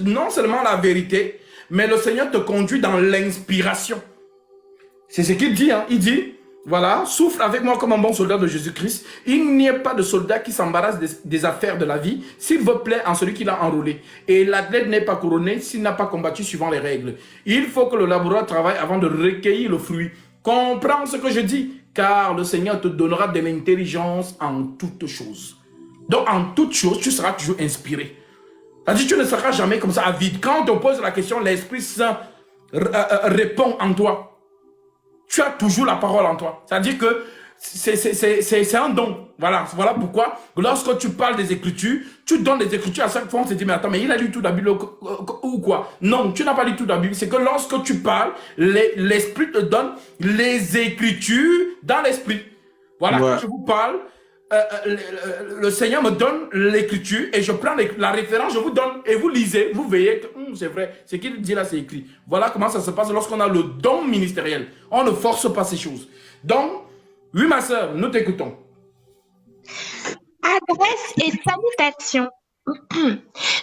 non seulement la vérité, mais le Seigneur te conduit dans l'inspiration. C'est ce qu'il dit, hein. Il dit, voilà, souffre avec moi comme un bon soldat de Jésus-Christ. Il n'y a pas de soldat qui s'embarrasse des affaires de la vie, s'il veut plaire en celui qui l'a enrôlé. Et l'athlète n'est pas couronné s'il n'a pas combattu suivant les règles. Il faut que le laboureur travaille avant de recueillir le fruit. Comprends ce que je dis, car le Seigneur te donnera de l'intelligence en toutes choses. Donc, en toutes choses, tu seras toujours inspiré. C'est-à-dire, tu ne seras jamais comme ça à vide. Quand on te pose la question, l'Esprit Saint répond en toi. Tu as toujours la parole en toi. C'est-à-dire que c'est un don. Voilà pourquoi, lorsque tu parles des Écritures, tu donnes des Écritures à chaque fois, on se dit, mais attends, mais il a lu tout la Bible ou quoi? Non, tu n'as pas lu tout la Bible. C'est que lorsque tu parles, l'Esprit te donne les Écritures dans l'Esprit. Voilà, quand je vous parle, le Seigneur me donne l'écriture et je prends la référence, je vous donne et vous lisez, vous veillez que c'est vrai, ce qu'il dit là c'est écrit. Voilà comment ça se passe lorsqu'on a le don ministériel. On ne force pas ces choses. Donc, oui ma soeur, nous t'écoutons. Adresse et salutations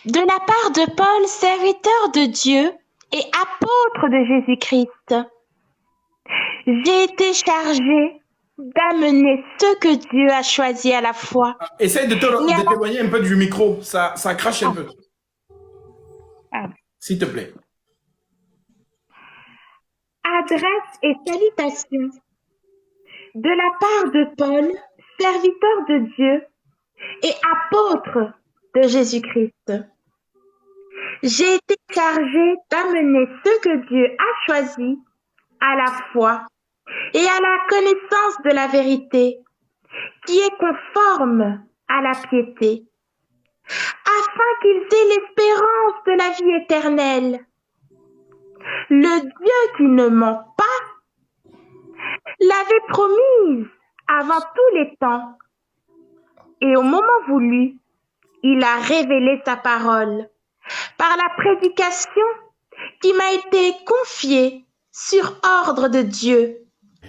de la part de Paul, serviteur de Dieu et apôtre de Jésus-Christ. J'ai été chargé d'amener ceux que Dieu a choisis à la foi. Essaye de t'éloigner un peu du micro, ça crache un peu. S'il te plaît. Adresse et salutations de la part de Paul, serviteur de Dieu et apôtre de Jésus-Christ. J'ai été chargé d'amener ceux que Dieu a choisis à la foi et à la connaissance de la vérité, qui est conforme à la piété, afin qu'ils aient l'espérance de la vie éternelle. Le Dieu qui ne ment pas l'avait promise avant tous les temps, et au moment voulu, il a révélé sa parole par la prédication qui m'a été confiée sur ordre de Dieu,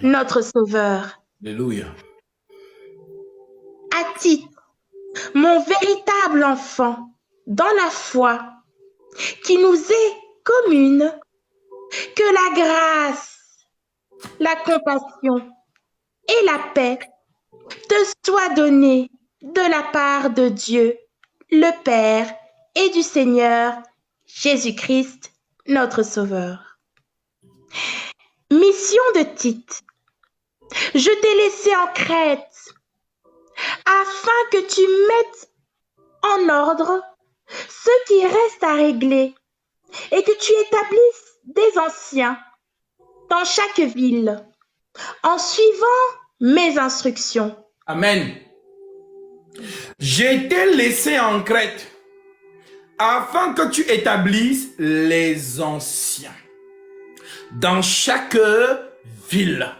notre Sauveur. Alléluia. À titre, mon véritable enfant, dans la foi, qui nous est commune, que la grâce, la compassion et la paix te soient données de la part de Dieu, le Père, et du Seigneur Jésus-Christ, notre Sauveur. Mission de Tite. Je t'ai laissé en Crète, afin que tu mettes en ordre ce qui reste à régler et que tu établisses des anciens dans chaque ville, en suivant mes instructions. Amen. J'ai été laissé en Crète, afin que tu établisses les anciens dans chaque ville.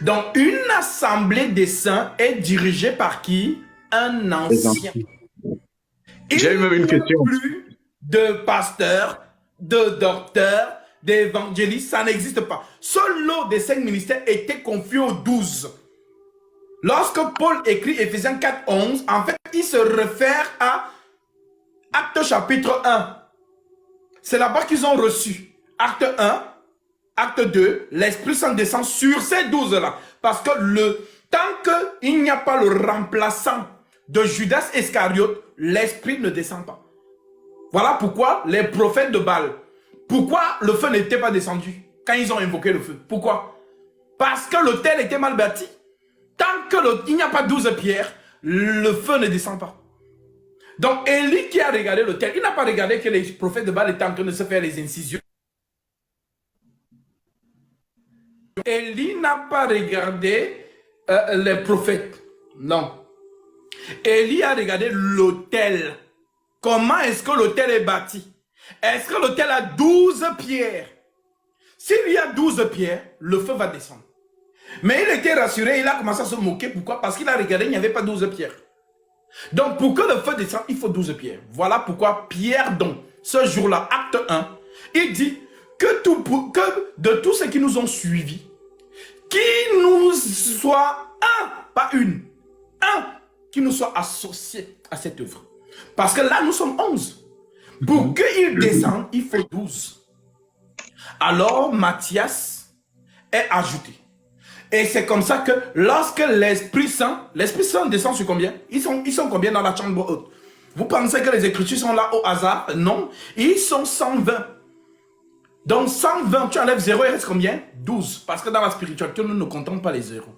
Donc, une assemblée des saints est dirigée par qui? Un ancien. J'ai même une question. Plus de pasteurs, de docteurs, d'évangélistes, ça n'existe pas. Seul lot des 5 ministères était confié aux 12. Lorsque Paul écrit Éphésiens 4, 11, en fait, il se réfère à Acte chapitre 1. C'est là-bas qu'ils ont reçu. Acte 1, Acte 2, l'Esprit Saint descend sur ces 12-là. Parce que tant qu'il n'y a pas le remplaçant de Judas Iscariote, l'Esprit ne descend pas. Voilà pourquoi les prophètes de Baal, pourquoi le feu n'était pas descendu quand ils ont invoqué le feu? Pourquoi? Parce que l'autel était mal bâti. Tant qu'il n'y a pas 12 pierres, le feu ne descend pas. Donc Élie qui a regardé l'autel, il n'a pas regardé que les prophètes de Baal étaient en train de se faire les incisions. Élie n'a pas regardé les prophètes. Non. Élie a regardé l'autel. Comment est-ce que l'autel est bâti? Est-ce que l'autel a 12 pierres? S'il y a 12 pierres, le feu va descendre. Mais il était rassuré, il a commencé à se moquer. Pourquoi? Parce qu'il a regardé, il n'y avait pas 12 pierres. Donc pour que le feu descende, il faut 12 pierres. Voilà pourquoi Pierre, donc, ce jour-là, acte 1, il dit que de tous ceux qui nous ont suivis, qui nous soit pas un qui nous soit associé à cette œuvre. Parce que là, nous sommes 11. Pour qu'il descende, il faut 12. Alors, Matthias est ajouté. Et c'est comme ça que lorsque l'Esprit Saint descend sur combien? Ils sont combien dans la chambre haute? Vous pensez que les Écritures sont là au hasard? Non, ils sont 120. Donc 120, tu enlèves 0, il reste combien? 12. Parce que dans la spiritualité, nous ne comptons pas les zéros.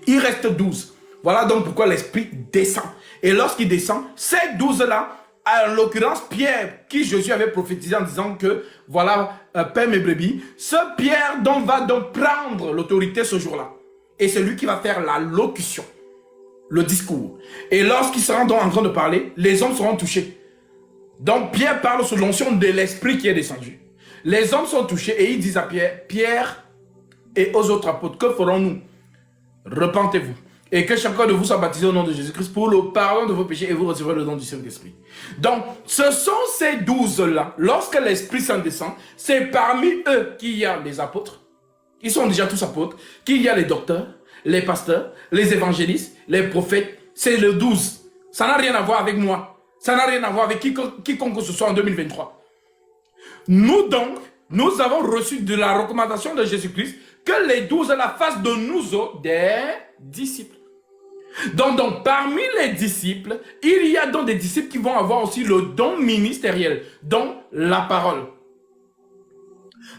Il reste 12. Voilà donc pourquoi l'Esprit descend. Et lorsqu'il descend, ces 12-là, en l'occurrence Pierre, qui Jésus avait prophétisé en disant que, voilà, Père mes brebis, ce Pierre va donc prendre l'autorité ce jour-là. Et c'est lui qui va faire la locution, le discours. Et lorsqu'il sera donc en train de parler, les hommes seront touchés. Donc Pierre parle sous l'onction de l'Esprit qui est descendu. Les hommes sont touchés et ils disent à Pierre, Pierre et aux autres apôtres, que ferons-nous? Repentez-vous. Et que chacun de vous soit baptisé au nom de Jésus-Christ pour le pardon de vos péchés et vous recevrez le don du Saint-Esprit. Donc, ce sont ces 12-là. Lorsque l'Esprit Saint descend, c'est parmi eux qu'il y a les apôtres. Ils sont déjà tous apôtres. Qu'il y a les docteurs, les pasteurs, les évangélistes, les prophètes. C'est le 12. Ça n'a rien à voir avec moi. Ça n'a rien à voir avec quiconque que ce soit en 2023. Nous donc, nous avons reçu de la recommandation de Jésus-Christ que les 12 la fassent de nous autres des disciples. Donc, parmi les disciples, il y a donc des disciples qui vont avoir aussi le don ministériel, donc la parole.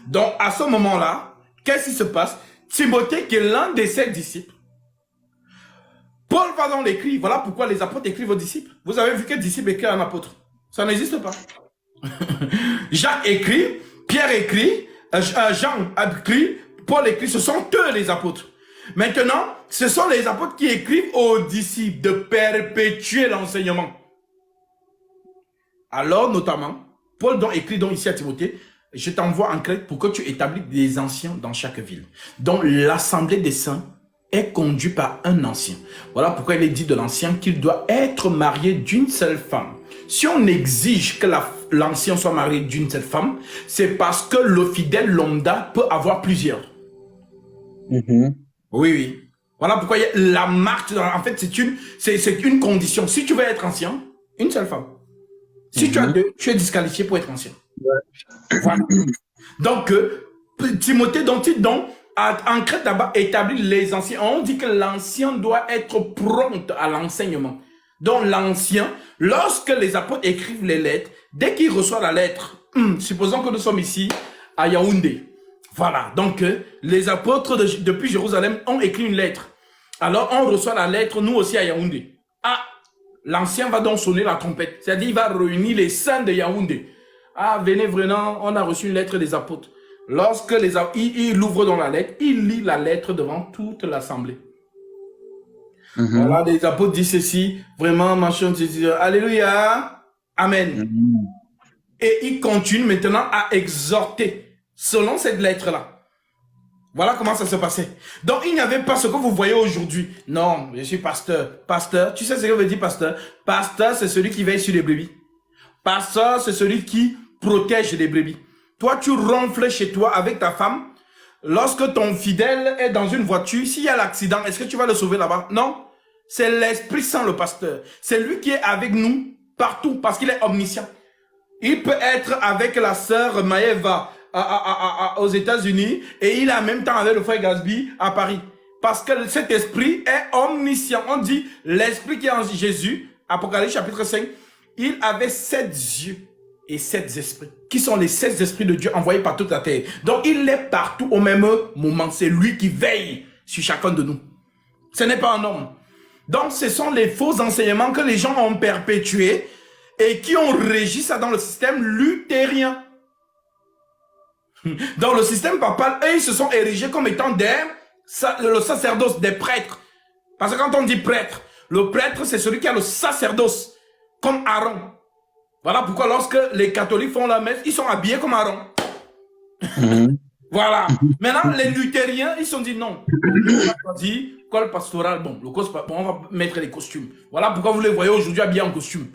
Donc, à ce moment-là, qu'est-ce qui se passe? Timothée, qui est l'un de ses disciples, Paul va dans l'écrit. Voilà pourquoi les apôtres écrivent aux disciples. Vous avez vu que disciple écrit un apôtre? Ça n'existe pas. Jacques écrit, Pierre écrit, Jean écrit, Paul écrit, ce sont eux les apôtres. Maintenant, ce sont les apôtres qui écrivent aux disciples de perpétuer l'enseignement. Alors, notamment, Paul écrit donc ici à Timothée, je t'envoie en Crète pour que tu établisses des anciens dans chaque ville. Donc, l'assemblée des saints est conduite par un ancien. Voilà pourquoi il est dit de l'ancien qu'il doit être marié d'une seule femme. Si on exige que l'ancien soit marié d'une seule femme, c'est parce que le fidèle lambda peut avoir plusieurs. Oui, oui. Voilà pourquoi il y a la marque. En fait, c'est une condition. Si tu veux être ancien, une seule femme. Si tu as deux, tu es disqualifié pour être ancien. Voilà. Donc, Timothée, en Crète là-bas, établit les anciens. On dit que l'ancien doit être prompt à l'enseignement. Donc, l'ancien, lorsque les apôtres écrivent les lettres, dès qu'ils reçoivent la lettre, supposons que nous sommes ici à Yaoundé. Voilà, donc les apôtres depuis Jérusalem ont écrit une lettre. Alors, on reçoit la lettre, nous aussi à Yaoundé. Ah, l'ancien va donc sonner la trompette. C'est-à-dire, il va réunir les saints de Yaoundé. Ah, venez vraiment, on a reçu une lettre des apôtres. Lorsque il ouvre dans la lettre, il lit la lettre devant toute l'assemblée. Voilà, les apôtres disent ceci, vraiment, machin, alléluia, amen. Et il continue maintenant à exhorter selon cette lettre-là. Voilà comment ça se passait. Donc, il n'y avait pas ce que vous voyez aujourd'hui. Non, je suis pasteur. Pasteur, tu sais ce que veut dire pasteur? Pasteur, c'est celui qui veille sur les brebis. Pasteur, c'est celui qui protège les brebis. Toi, tu ronfles chez toi avec ta femme. Lorsque ton fidèle est dans une voiture, s'il y a l'accident, est-ce que tu vas le sauver là-bas? Non. C'est l'Esprit Saint, le pasteur. C'est lui qui est avec nous partout parce qu'il est omniscient. Il peut être avec la sœur Maëva aux États-Unis et il est en même temps avec le frère Gasby à Paris. Parce que cet esprit est omniscient. On dit l'esprit qui est en Jésus, Apocalypse chapitre 5, il avait 7 yeux et 7 esprits, qui sont les 7 esprits de Dieu envoyés par toute la terre. Donc il est partout au même moment. C'est lui qui veille sur chacun de nous. Ce n'est pas un homme. Donc ce sont les faux enseignements que les gens ont perpétués et qui ont régi ça dans le système luthérien. Dans le système papal, eux, ils se sont érigés comme étant le sacerdoce, des prêtres. Parce que quand on dit prêtre, le prêtre, c'est celui qui a le sacerdoce, comme Aaron. Voilà pourquoi lorsque les catholiques font la messe, ils sont habillés comme Aaron. Voilà. Maintenant, les luthériens, ils se sont dit non. On va choisir col pastoral. Bon, on va mettre les costumes. Voilà pourquoi vous les voyez aujourd'hui habillés en costume.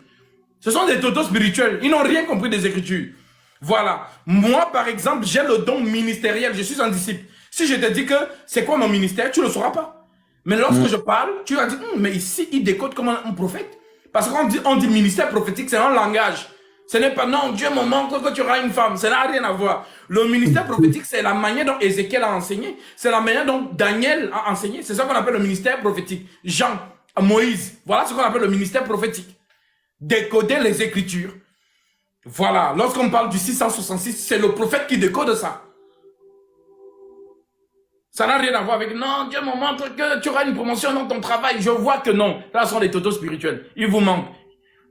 Ce sont des totos spirituels. Ils n'ont rien compris des Écritures. Voilà. Moi, par exemple, j'ai le don ministériel. Je suis un disciple. Si je te dis que c'est quoi mon ministère, tu ne le sauras pas. Mais lorsque je parle, tu vas dire, mais ici, il décode comme un prophète. Parce qu'on dit ministère prophétique, c'est un langage. Ce n'est pas, non, Dieu me montre que tu auras une femme. Ça n'a rien à voir. Le ministère prophétique, c'est la manière dont Ézéchiel a enseigné. C'est la manière dont Daniel a enseigné. C'est ça qu'on appelle le ministère prophétique. Jean, Moïse. Voilà ce qu'on appelle le ministère prophétique. Décoder les Écritures. Voilà. Lorsqu'on parle du 666, c'est le prophète qui décode ça. Ça n'a rien à voir avec, non, Dieu me montre que tu auras une promotion dans ton travail. Je vois que non. Là, ce sont les totos spirituels. Il vous manque.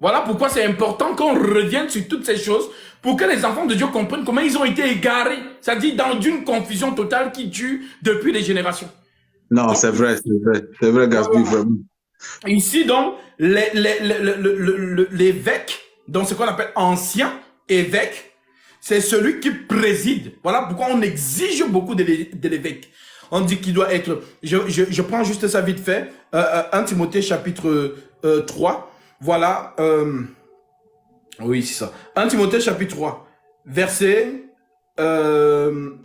Voilà pourquoi c'est important qu'on revienne sur toutes ces choses pour que les enfants de Dieu comprennent comment ils ont été égarés. C'est-à-dire dans une confusion totale qui tue depuis des générations. Non, donc, c'est vrai, Gatsby, vraiment. Ici, donc, l'évêque, donc ce qu'on appelle ancien évêque, c'est celui qui préside. Voilà pourquoi on exige beaucoup de l'évêque. On dit qu'il doit être... Je prends juste ça vite fait. 1 Timothée chapitre 3. Voilà. Oui, c'est ça. 1 Timothée chapitre 3. Verset 1.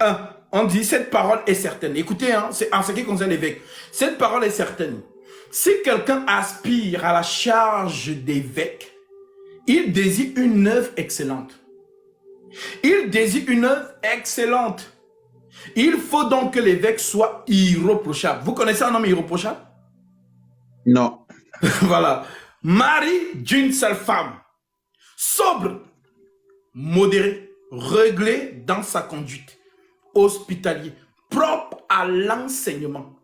On dit, cette parole est certaine. Écoutez, hein, c'est en ce qui concerne l'évêque. Cette parole est certaine. Si quelqu'un aspire à la charge d'évêque, il désire une œuvre excellente. Il désire une œuvre excellente. Il faut donc que l'évêque soit irréprochable. Vous connaissez un homme irréprochable? Non. Voilà. Mari d'une seule femme. Sobre, modéré, réglé dans sa conduite. Hospitalier, propre à l'enseignement.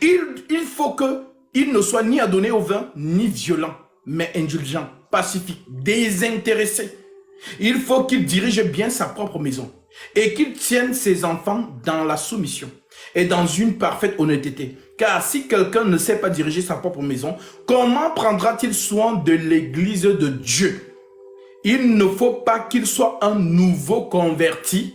Il faut qu'il ne soit ni adonné au vin, ni violent, mais indulgent, pacifique, désintéressé. Il faut qu'il dirige bien sa propre maison et qu'il tienne ses enfants dans la soumission et dans une parfaite honnêteté. Car si quelqu'un ne sait pas diriger sa propre maison, comment prendra-t-il soin de l'église de Dieu? Il ne faut pas qu'il soit un nouveau converti,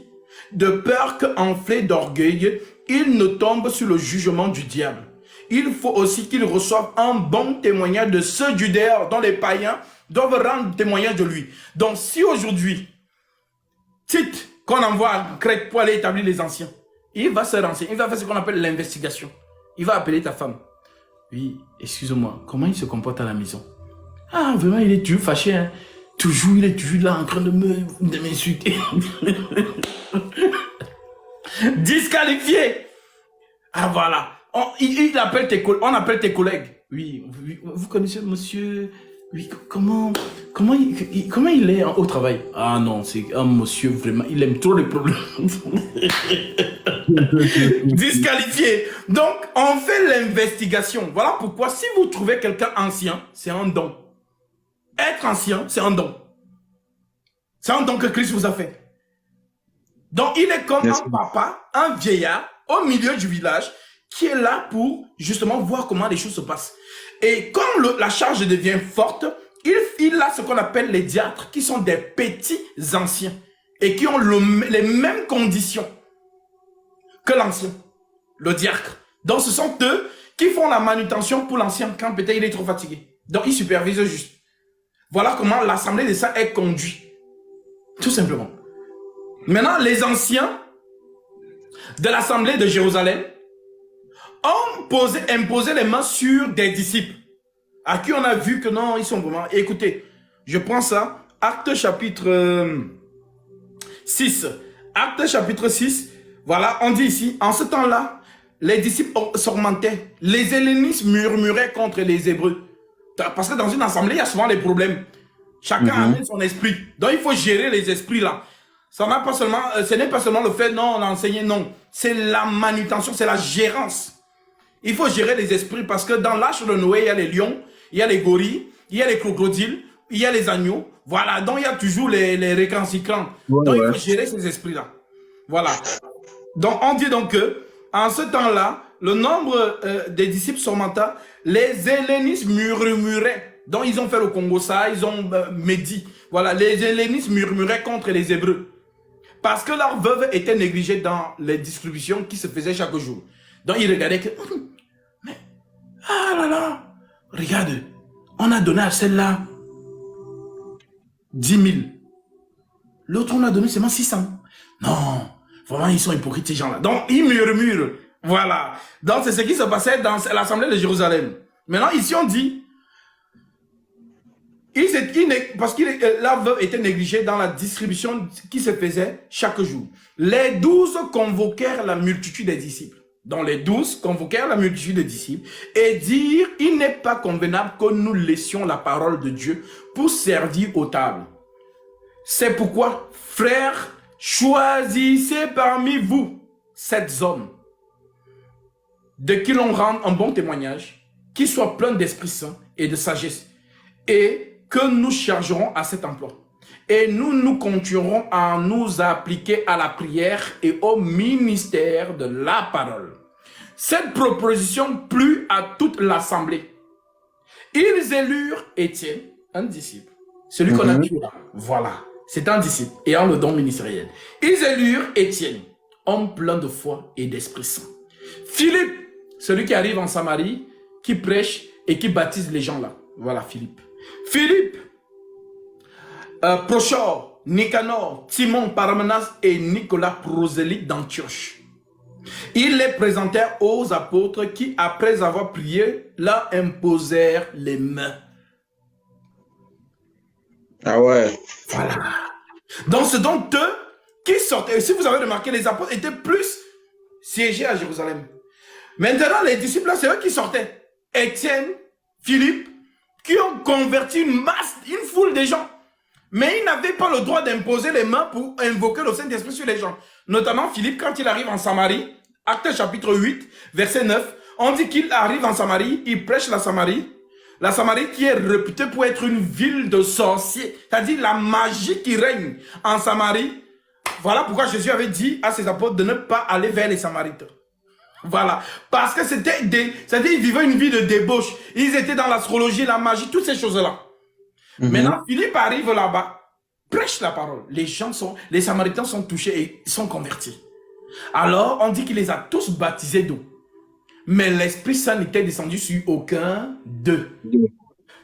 de peur qu'enflé d'orgueil, il ne tombe sur le jugement du diable. Il faut aussi qu'il reçoive un bon témoignage de ceux du dehors dont les païens doivent rendre témoignage de lui. Donc si aujourd'hui, Tite, qu'on envoie à Crète pour aller établir les anciens, il va se renseigner, il va faire ce qu'on appelle l'investigation. Il va appeler ta femme. Oui, excuse-moi, comment il se comporte à la maison? Ah, vraiment, il est toujours fâché, hein? Il est toujours là en train de m'insulter. Disqualifié. Ah, voilà. On appelle tes collègues. Oui, vous connaissez monsieur... Oui, comment il est au travail? Ah non, c'est un monsieur vraiment, il aime trop les problèmes. Disqualifié. Donc, on fait l'investigation. Voilà pourquoi, si vous trouvez quelqu'un ancien, c'est un don. Être ancien, c'est un don. C'est un don que Christ vous a fait. Donc, il est comme un papa, un vieillard, au milieu du village, qui est là pour, justement, voir comment les choses se passent. Et quand la charge devient forte, il a ce qu'on appelle les diacres, qui sont des petits anciens, et qui ont les mêmes conditions que l'ancien, le diacre. Donc, ce sont eux qui font la manutention pour l'ancien quand peut-être il est trop fatigué. Donc, ils supervisent juste. Voilà comment l'assemblée de ça est conduite. Tout simplement. Maintenant, les anciens de l'assemblée de Jérusalem ont imposé les mains sur des disciples à qui on a vu que non, ils sont vraiment... Écoutez, je prends ça, Acte chapitre 6. Acte chapitre 6, voilà, on dit ici, en ce temps-là, les disciples s'augmentaient. Les hellénistes murmuraient contre les Hébreux. Parce que dans une assemblée, il y a souvent des problèmes. Chacun amène son esprit. Donc, il faut gérer les esprits là. Ce n'est pas seulement le fait, non, on a enseigné, non. C'est la manutention, c'est la gérance. Il faut gérer les esprits parce que dans l'arche de Noé, il y a les lions, il y a les gorilles, il y a les crocodiles, il y a les agneaux. Voilà, donc il y a toujours les récalcitrants. Ouais, donc il faut gérer ces esprits-là. Voilà. Donc on dit donc que en ce temps-là, le nombre des disciples s'augmenta, les hellénistes murmuraient. Donc ils ont fait le Congo ça, ils ont médit. Voilà, les hellénistes murmuraient contre les Hébreux. Parce que leurs veuves étaient négligées dans les distributions qui se faisaient chaque jour. Donc ils regardaient que... Mais, ah là là, regarde, on a donné à celle-là 10 000. L'autre, on a donné seulement 600. Non, vraiment, ils sont hypocrites, ces gens-là. Donc, ils murmurent. Voilà. Donc, c'est ce qui se passait dans l'assemblée de Jérusalem. Maintenant, ici, on dit, Parce que la veuve était négligée dans la distribution qui se faisait chaque jour. Les 12 convoquèrent la multitude des disciples. Donc les 12 convoquèrent la multitude des disciples et dirent, il n'est pas convenable que nous laissions la parole de Dieu pour servir aux tables. C'est pourquoi, frères, choisissez parmi vous 7 hommes de qui l'on rende un bon témoignage, qui soient pleins d'Esprit Saint et de sagesse, et que nous chargerons à cet emploi. Et nous continuerons à nous appliquer à la prière et au ministère de la parole. Cette proposition plut à toute l'assemblée. Ils élurent Étienne, un disciple. Celui qu'on a tué là. Voilà. C'est un disciple ayant le don ministériel. Ils élurent Étienne, homme plein de foi et d'Esprit Saint. Philippe, celui qui arrive en Samarie, qui prêche et qui baptise les gens là. Voilà Philippe. Philippe, Prochor, Nicanor, Timon, Parmenas et Nicolas, prosélyte d'Antioche. Ils les présentèrent aux apôtres qui, après avoir prié, leur imposèrent les mains. Ah ouais. Voilà. Donc, ce dont eux qui sortaient, si vous avez remarqué, les apôtres étaient plus siégés à Jérusalem. Maintenant, les disciples, là, c'est eux qui sortaient. Étienne, Philippe, qui ont converti une masse, une foule de gens. Mais ils n'avaient pas le droit d'imposer les mains pour invoquer le Saint-Esprit sur les gens. Notamment Philippe, quand il arrive en Samarie, Actes chapitre 8, verset 9, on dit qu'il arrive en Samarie, il prêche la Samarie qui est réputée pour être une ville de sorciers, c'est-à-dire la magie qui règne en Samarie. Voilà pourquoi Jésus avait dit à ses apôtres de ne pas aller vers les Samaritains. Voilà, parce que c'est-à-dire ils vivaient une vie de débauche. Ils étaient dans l'astrologie, la magie, toutes ces choses-là. Maintenant, Philippe arrive là-bas, prêche la parole. Les Samaritains sont touchés et sont convertis. Alors, on dit qu'il les a tous baptisés d'eau. Mais l'Esprit Saint n'était descendu sur aucun d'eux.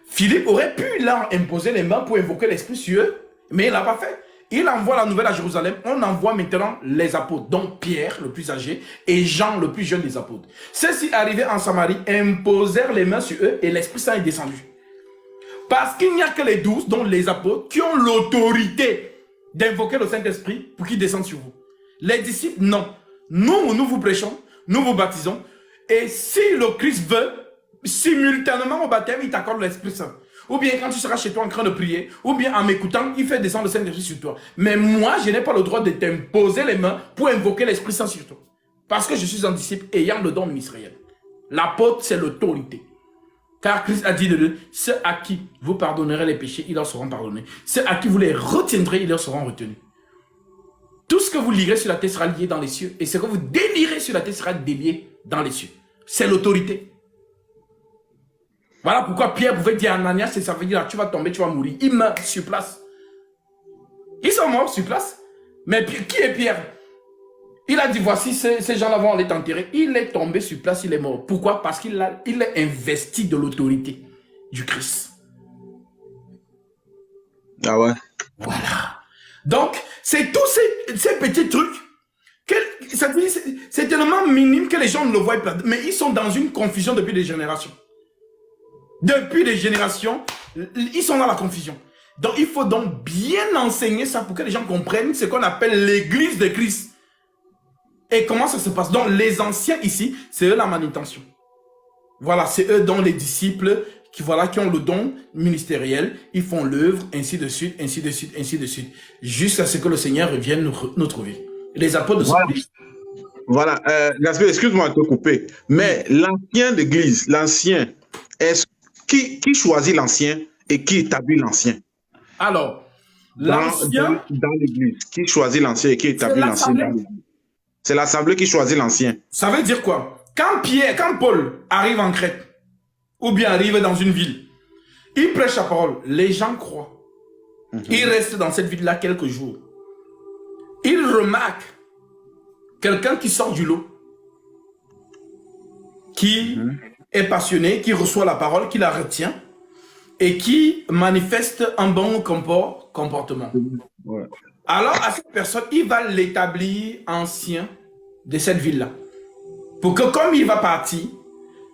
Philippe aurait pu leur imposer les mains pour invoquer l'Esprit sur eux, mais il n'a pas fait. Il envoie la nouvelle à Jérusalem. On envoie maintenant les apôtres, donc Pierre, le plus âgé, et Jean, le plus jeune des apôtres. Ceux-ci, arrivés en Samarie, imposèrent les mains sur eux et l'Esprit Saint est descendu. Parce qu'il n'y a que les 12, dont les apôtres, qui ont l'autorité d'invoquer le Saint-Esprit pour qu'il descende sur vous. Les disciples, non. Nous vous prêchons, nous vous baptisons. Et si le Christ veut, simultanément au baptême, il t'accorde l'Esprit Saint. Ou bien quand tu seras chez toi en train de prier, ou bien en m'écoutant, il fait descendre le Saint-Esprit sur toi. Mais moi, je n'ai pas le droit de t'imposer les mains pour invoquer l'Esprit Saint sur toi. Parce que je suis un disciple ayant le don ministériel. L'apôtre, c'est l'autorité. Car Christ a dit de eux, ceux à qui vous pardonnerez les péchés, ils leur seront pardonnés. Ceux à qui vous les retiendrez, ils leur seront retenus. Tout ce que vous lirez sur la terre sera lié dans les cieux. Et ce que vous délirez sur la terre sera délié dans les cieux. C'est l'autorité. Voilà pourquoi Pierre pouvait dire à Ananias, ça veut dire, tu vas tomber, tu vas mourir. Il meurt sur place. Ils sont morts sur place. Mais qui est Pierre? Il a dit, voici, ces gens-là vont aller t'enterrer. Il est tombé sur place, il est mort. Pourquoi? Parce qu'il est investi de l'autorité du Christ. Ah ouais. Voilà. Donc, c'est tous ces petits trucs, c'est tellement minime que les gens ne le voient pas. Mais ils sont dans une confusion depuis des générations. Depuis des générations, ils sont dans la confusion. Donc, il faut donc bien enseigner ça pour que les gens comprennent ce qu'on appelle l'église de Christ. Et comment ça se passe? Donc, les anciens ici, c'est eux la manutention. Voilà, c'est eux dont les disciples qui ont le don ministériel, ils font l'œuvre, ainsi de suite, ainsi de suite, ainsi de suite, jusqu'à ce que le Seigneur revienne nous trouver. Les apôtres de Christ. Voilà, Gaspard, excuse-moi de te couper, mais l'ancien d'église, l'ancien, qui choisit l'ancien et qui établit l'ancien? Alors, l'ancien... Dans l'église, qui choisit l'ancien et qui établit l'ancien? C'est l'assemblée qui choisit l'ancien. Ça veut dire quoi? Quand Paul arrive en Crète, ou bien arrive dans une ville, il prêche la parole, les gens croient. Il reste dans cette ville-là quelques jours. Il remarque quelqu'un qui sort du lot, qui est passionné, qui reçoit la parole, qui la retient, et qui manifeste un bon comportement. Ouais. Alors, à cette personne, il va l'établir ancien de cette ville-là. Pour que, comme il va partir,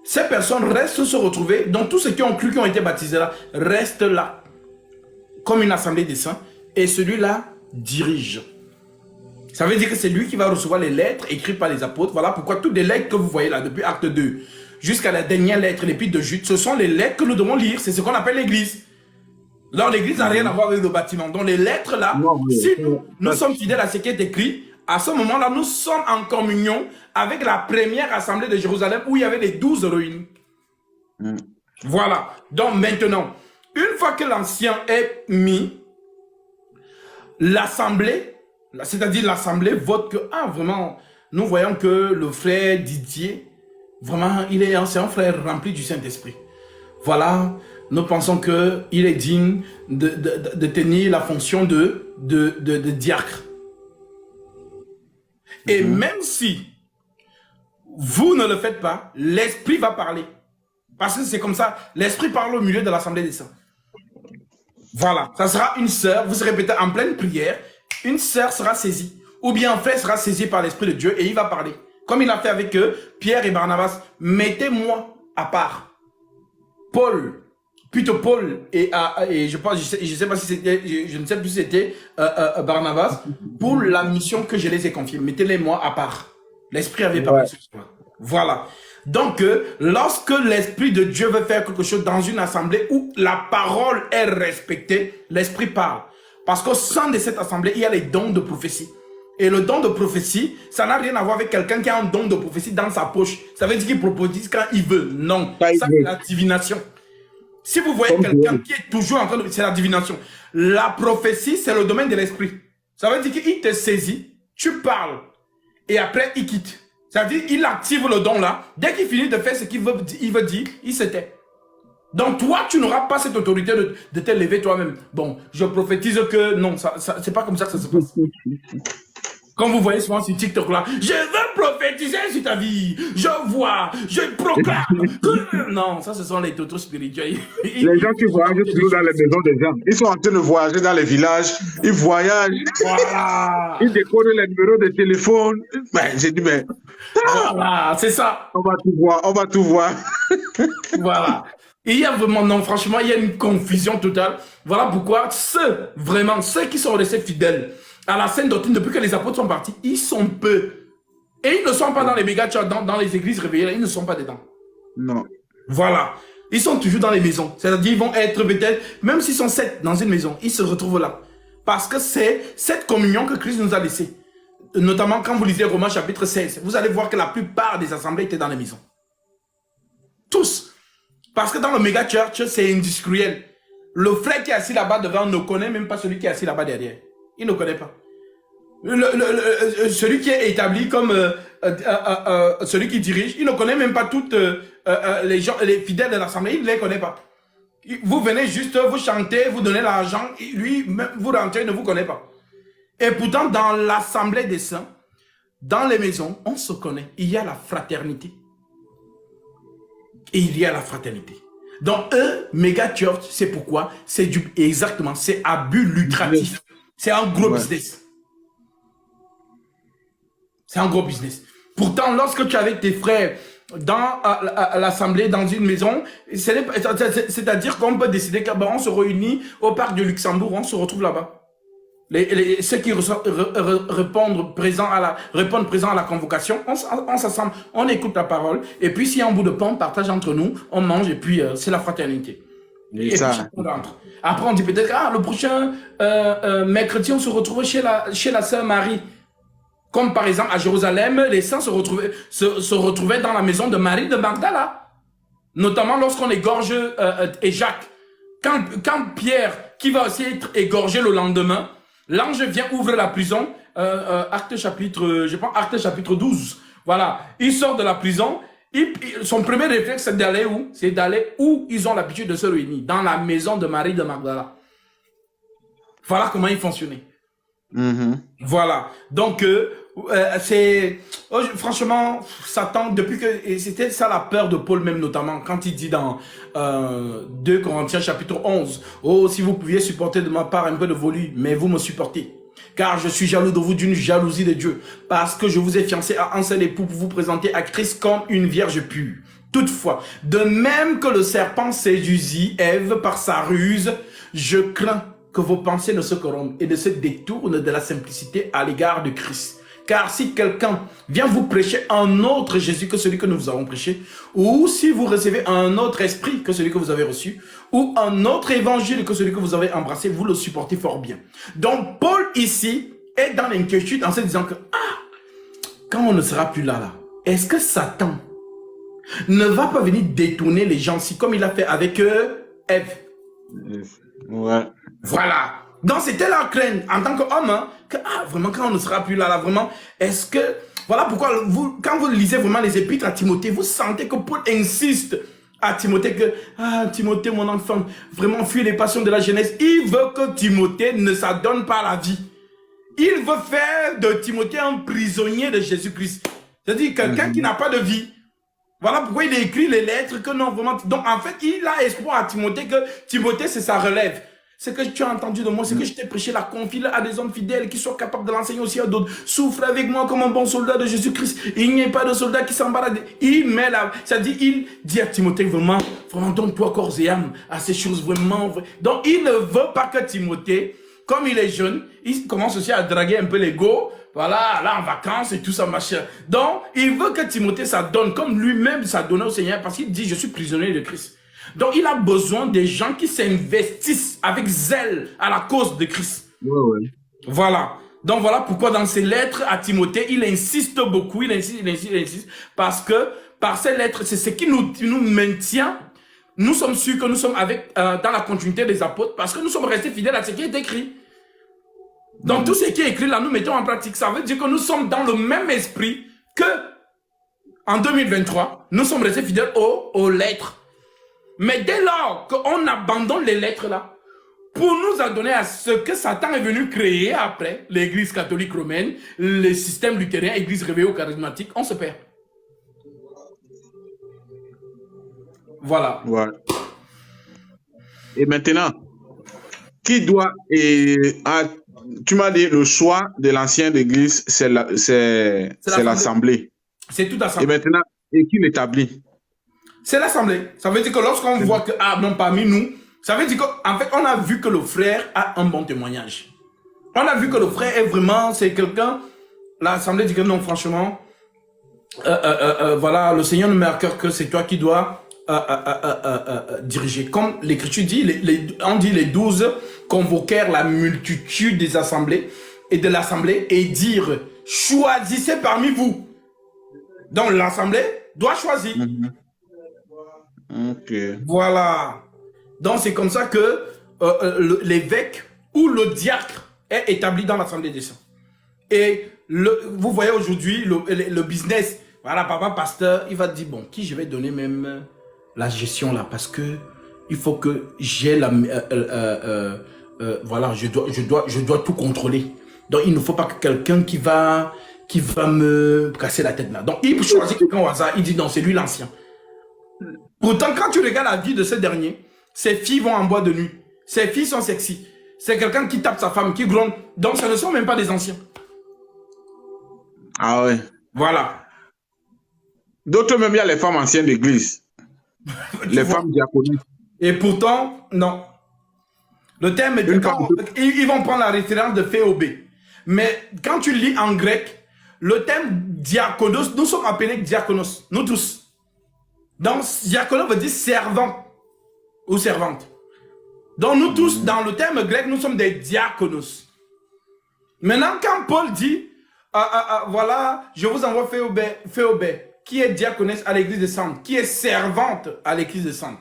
ces personnes restent se retrouver, donc tous ceux qui ont cru, qui ont été baptisés là, restent là. comme une assemblée des saints, et celui-là dirige. Ça veut dire que c'est lui qui va recevoir les lettres écrites par les apôtres. Voilà pourquoi toutes les lettres que vous voyez là, depuis Acte 2, jusqu'à la dernière lettre, l'épître de Jude, ce sont les lettres que nous devons lire. C'est ce qu'on appelle l'église. Alors l'église n'a rien à voir avec le bâtiment. Donc les lettres là, si nous sommes fidèles à ce qui est écrit, à ce moment-là, nous sommes en communion avec la première assemblée de Jérusalem où il y avait les 12 réunis. Voilà. Donc maintenant, une fois que l'ancien est mis, l'assemblée, c'est-à-dire l'assemblée vote que, vraiment, nous voyons que le frère Didier, vraiment, c'est un frère rempli du Saint-Esprit. Voilà, nous pensons qu'il est digne de tenir la fonction de diacre. Et même si vous ne le faites pas, l'Esprit va parler. Parce que c'est comme ça, l'Esprit parle au milieu de l'Assemblée des saints. Voilà, ça sera une sœur, vous serez peut-être en pleine prière, une sœur sera saisie, ou bien un frère sera saisi par l'Esprit de Dieu et il va parler. Comme il a fait avec eux, Pierre et Barnabas, mettez-moi à part. Paul, plutôt Paul et je sais pas si c'était, je ne sais plus si c'était Barnabas, pour la mission que je les ai confiée. Mettez-les-moi à part. L'Esprit avait parlé ce soir. Voilà. Donc, lorsque l'Esprit de Dieu veut faire quelque chose dans une assemblée où la parole est respectée, l'Esprit parle. Parce qu'au sein de cette assemblée, il y a les dons de prophétie. Et le don de prophétie, ça n'a rien à voir avec quelqu'un qui a un don de prophétie dans sa poche. Ça veut dire qu'il prophétise quand il veut. Non, ça c'est la divination. Si vous voyez quelqu'un qui est toujours en train de... C'est la divination. La prophétie, c'est le domaine de l'esprit. Ça veut dire qu'il te saisit, tu parles, et après il quitte. C'est-à-dire qu'il active le don là. Dès qu'il finit de faire ce qu'il veut dire, il se tait. Donc toi, tu n'auras pas cette autorité de te lever toi-même. Bon, je prophétise que non, c'est pas comme ça que ça se passe. Comme vous voyez souvent sur TikTok là, je veux prophétiser sur ta vie, je vois, je proclame. Non, ça ce sont les totos spirituels. Les gens qui voyagent toujours dans les maisons des gens, ils sont en train de voyager dans les villages, ils voyagent, voilà. Ils décodent les numéros de téléphone. Ben, j'ai dit, mais... Voilà, c'est ça. On va tout voir, on va tout voir. Voilà. Il y a vraiment, non, franchement, il y a une confusion totale. Voilà pourquoi ceux qui sont restés fidèles à la sainte doctrine depuis que les apôtres sont partis, ils sont peu. Et ils ne sont pas dans les méga church, dans les églises réveillées, ils ne sont pas dedans. Non. Voilà. Ils sont toujours dans les maisons. C'est-à-dire, ils vont être peut-être, même s'ils sont 7 dans une maison, ils se retrouvent là. Parce que c'est cette communion que Christ nous a laissée. Notamment quand vous lisez Romains chapitre 16, vous allez voir que la plupart des assemblées étaient dans les maisons. Tous. Parce que dans le méga church, c'est industriel. Le frère qui est assis là-bas devant ne connaît même pas celui qui est assis là-bas derrière. Il ne connaît pas. Celui qui est établi comme celui qui dirige, il ne connaît même pas toutes les gens, les fidèles de l'assemblée, il ne les connaît pas. Vous venez juste, vous chantez, vous donnez l'argent, lui, vous rentrez, il ne vous connaît pas. Et pourtant, dans l'assemblée des saints, dans les maisons, on se connaît. Il y a la fraternité. Et il y a la fraternité. Donc, méga church, c'est pourquoi? C'est exactement, c'est à but lucratif. C'est un gros business. C'est un gros business. Pourtant, lorsque tu es avec tes frères dans l'assemblée, dans une maison, c'est-à-dire qu'on peut décider qu'on se réunit au parc de Luxembourg, on se retrouve là-bas. Ceux qui répondent présent à la convocation, on s'assemble, on écoute la parole, et puis s'il y a un bout de pain, on partage entre nous, on mange, et puis c'est la fraternité. Et puis on rentre. Après, on dit peut-être, le prochain mercredi, on se retrouve chez la sœur Marie. Comme par exemple, à Jérusalem, les saints se retrouvaient dans la maison de Marie de Magdala. Notamment lorsqu'on égorge et Jacques. Quand Pierre, qui va aussi être égorgé le lendemain, l'ange vient ouvrir la prison, Acte chapitre 12. Voilà, il sort de la prison. Son premier réflexe, c'est d'aller où? C'est d'aller où ils ont l'habitude de se réunir, dans la maison de Marie de Magdala. Voilà comment il fonctionnait. Voilà. Donc, franchement, Satan, depuis que... Et c'était ça la peur de Paul même, notamment, quand il dit dans 2 Corinthiens chapitre 11, « Oh, si vous pouviez supporter de ma part un peu de volue, mais vous me supportez. Car je suis jaloux de vous d'une jalousie de Dieu, parce que je vous ai fiancé à un seul époux pour vous présenter à Christ comme une vierge pure. Toutefois, de même que le serpent séduisit Ève par sa ruse, je crains que vos pensées ne se corrompent et ne se détournent de la simplicité à l'égard de Christ. Car si quelqu'un vient vous prêcher un autre Jésus que celui que nous vous avons prêché, ou si vous recevez un autre esprit que celui que vous avez reçu, ou un autre évangile que celui que vous avez embrassé, vous le supportez fort bien. Donc Paul ici est dans l'inquiétude en se disant que quand on ne sera plus là, est-ce que Satan ne va pas venir détourner les gens si comme il a fait avec Ève? Ouais. Voilà. Donc c'était leur crainte en tant qu'homme, hein, que vraiment quand on ne sera plus là, vraiment, est-ce que... Voilà pourquoi vous, quand vous lisez vraiment les épîtres à Timothée, vous sentez que Paul insiste à Timothée que Timothée mon enfant, vraiment fuis les passions de la jeunesse. Il veut que Timothée ne s'adonne pas à la vie. Il veut faire de Timothée un prisonnier de Jésus-Christ. C'est-à-dire quelqu'un qui n'a pas de vie. Voilà pourquoi il a écrit les lettres que non vraiment... Donc en fait, il a espoir à Timothée que Timothée c'est sa relève. Ce que tu as entendu de moi, c'est que je t'ai prêché, la confie à des hommes fidèles qui soient capables de l'enseigner aussi à d'autres. Souffre avec moi comme un bon soldat de Jésus-Christ. Il n'y a pas de soldat qui s'embarrasse. Il met là, c'est-à-dire il dit à Timothée vraiment donne-toi corps et âme à ces choses vraiment. Donc il ne veut pas que Timothée, comme il est jeune, il commence aussi à draguer un peu l'ego. Voilà, là en vacances et tout ça, machin. Donc il veut que Timothée s'adonne comme lui-même s'adonne au Seigneur parce qu'il dit je suis prisonnier de Christ. Donc, il a besoin des gens qui s'investissent avec zèle à la cause de Christ. Ouais. Voilà. Donc, voilà pourquoi dans ses lettres à Timothée, il insiste beaucoup, il insiste, parce que par ces lettres, c'est ce qui nous maintient. Nous sommes sûrs que nous sommes dans la continuité des apôtres parce que nous sommes restés fidèles à ce qui est écrit. Donc, tout ce qui est écrit là, nous mettons en pratique. Ça veut dire que nous sommes dans le même esprit que en 2023, nous sommes restés fidèles aux lettres. Mais dès lors qu'on abandonne les lettres là, pour nous adonner à ce que Satan est venu créer après, l'église catholique romaine, le système luthérien, église réveillée au charismatique, on se perd. Voilà. Ouais. Et maintenant, qui doit... tu m'as dit le choix de l'ancienne église, c'est l'assemblée. C'est tout assemblée. Et maintenant, et qui l'établit? C'est l'assemblée. Ça veut dire que lorsqu'on voit que, non, parmi nous, ça veut dire qu'en fait, on a vu que le frère a un bon témoignage. On a vu que le frère est vraiment, c'est quelqu'un, l'assemblée dit que non, franchement, voilà, le Seigneur nous met à cœur que c'est toi qui dois diriger. Comme l'Écriture dit, on dit les 12 convoquèrent la multitude des assemblées et de l'assemblée et dire, choisissez parmi vous. Donc l'assemblée doit choisir. Okay. Voilà. Donc c'est comme ça que l'évêque ou le diacre est établi dans l'assemblée des saints. Et vous voyez aujourd'hui le business. Voilà, papa pasteur, il va dire bon, qui je vais donner même la gestion là parce que il faut que j'ai la voilà, je dois tout contrôler. Donc il ne faut pas que quelqu'un qui va me casser la tête là. Donc il choisit quelqu'un au hasard, il dit non, c'est lui l'ancien. Pourtant, quand tu regardes la vie de ce dernier, ses filles vont en boîte de nuit. Ses filles sont sexy. C'est quelqu'un qui tape sa femme, qui gronde. Donc, ce ne sont même pas des anciens. Ah ouais. Voilà. D'autres même, il y a les femmes anciennes d'église. Les femmes diaconistes. Et pourtant, non. Le terme est... Ils vont prendre la référence de Phéobé. Mais quand tu lis en grec, le terme diakonos, nous sommes appelés diakonos. Nous tous. Donc, diaconos veut dire servant ou servante. Donc, nous tous, dans le terme grec, nous sommes des diakonos. Maintenant, quand Paul dit, voilà, je vous envoie Phéobé, qui est diaconesse à l'église de Sande, qui est servante à l'église de Sande.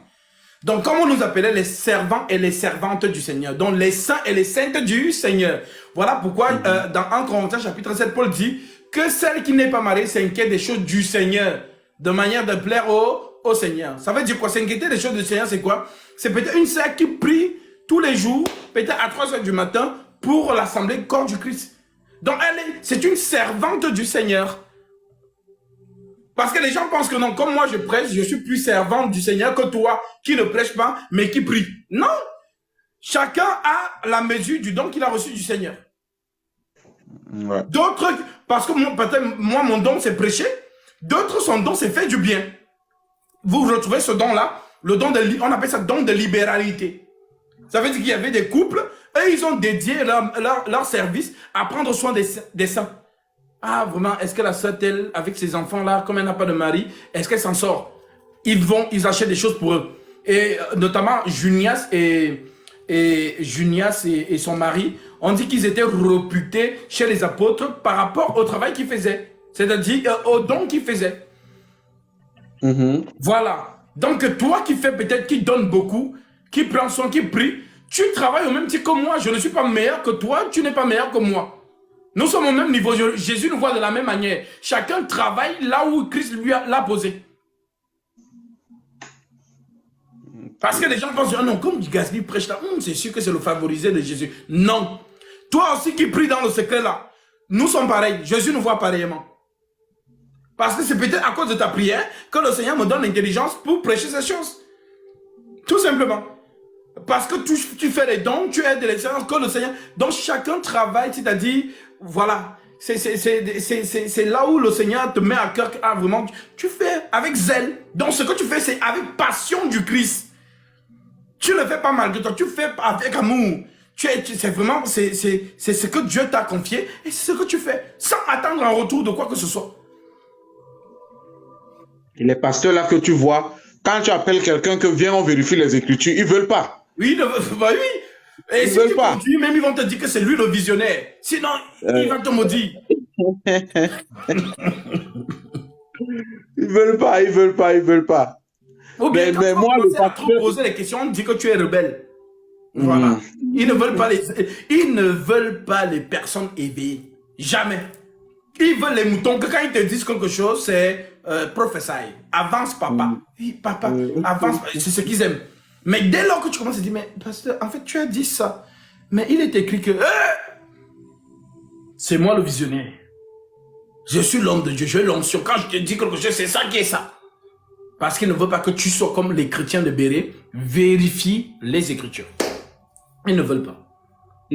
Donc, comme on nous appelait les servants et les servantes du Seigneur. Donc, les saints et les saintes du Seigneur. Voilà pourquoi, dans 1 Corinthiens chapitre 7, Paul dit que celle qui n'est pas mariée s'inquiète des choses du Seigneur, de manière de plaire au Seigneur. Ça veut dire quoi? S'inquiéter des choses du Seigneur, c'est quoi? C'est peut-être une sœur qui prie tous les jours, peut-être à 3 heures du matin, pour l'assemblée corps du Christ. Donc, c'est une servante du Seigneur. Parce que les gens pensent que non, comme moi je prêche, je suis plus servante du Seigneur que toi qui ne prêche pas, mais qui prie. Non! Chacun a la mesure du don qu'il a reçu du Seigneur. Ouais. D'autres, parce que moi, mon don, c'est prêcher. D'autres, son don, c'est faire du bien. Vous retrouvez ce don-là, le don on appelle ça don de libéralité. Ça veut dire qu'il y avait des couples, eux, eux, ils ont dédié leur service à prendre soin des saints. Ah, vraiment, est-ce que la sœur, elle, avec ses enfants-là, comme elle n'a pas de mari, est-ce qu'elle s'en sort? Ils achètent des choses pour eux. Et notamment, Junias et son mari, on dit qu'ils étaient réputés chez les apôtres par rapport au travail qu'ils faisaient. C'est-à-dire au don qu'ils faisaient. Voilà. Donc, toi qui fais peut-être, qui donne beaucoup, qui prend soin, qui prie, tu travailles au même titre que moi. Je ne suis pas meilleur que toi, tu n'es pas meilleur que moi. Nous sommes au même niveau. Jésus nous voit de la même manière. Chacun travaille là où Christ lui l'a posé. Parce que les gens pensent, ah non, comme Gasly prêche là, c'est sûr que c'est le favorisé de Jésus. Non. Toi aussi qui pries dans le secret là, nous sommes pareils. Jésus nous voit pareillement. Parce que c'est peut-être à cause de ta prière que le Seigneur me donne l'intelligence pour prêcher ces choses. Tout simplement. Parce que tu fais les dons, tu aides les séances que le Seigneur. Donc chacun travaille, c'est-à-dire, voilà. C'est là où le Seigneur te met à cœur. Ah, vraiment, tu fais avec zèle. Donc ce que tu fais, c'est avec passion du Christ. Tu ne le fais pas malgré toi, tu fais avec amour. C'est vraiment, c'est ce que Dieu t'a confié et c'est ce que tu fais, sans attendre un retour de quoi que ce soit. Et les pasteurs là que tu vois, quand tu appelles quelqu'un que viens, on vérifie les Écritures, ils veulent pas. Oui, bah oui. Et ils si veulent tu pas. conduis, même ils vont te dire que c'est lui le visionnaire. Sinon, il va te maudire. Ils veulent pas, ils veulent pas, ils veulent pas. Ou bien, mais moi, le pasteur poser les questions, on dit que tu es rebelle. Voilà. Ils ne veulent pas les personnes éveillées. Jamais. Ils veulent les moutons que quand ils te disent quelque chose, c'est prophétie. Avance, papa. Oui, papa, avance. C'est ce qu'ils aiment. Mais dès lors que tu commences à dire, mais pasteur, en fait, tu as dit ça. Mais il est écrit que c'est moi le visionnaire. Je suis l'homme de Dieu, j'ai l'onction. Quand je te dis quelque chose, c'est ça qui est ça. Parce qu'il ne veut pas que tu sois comme les chrétiens de Béret. Vérifie les Écritures. Ils ne veulent pas.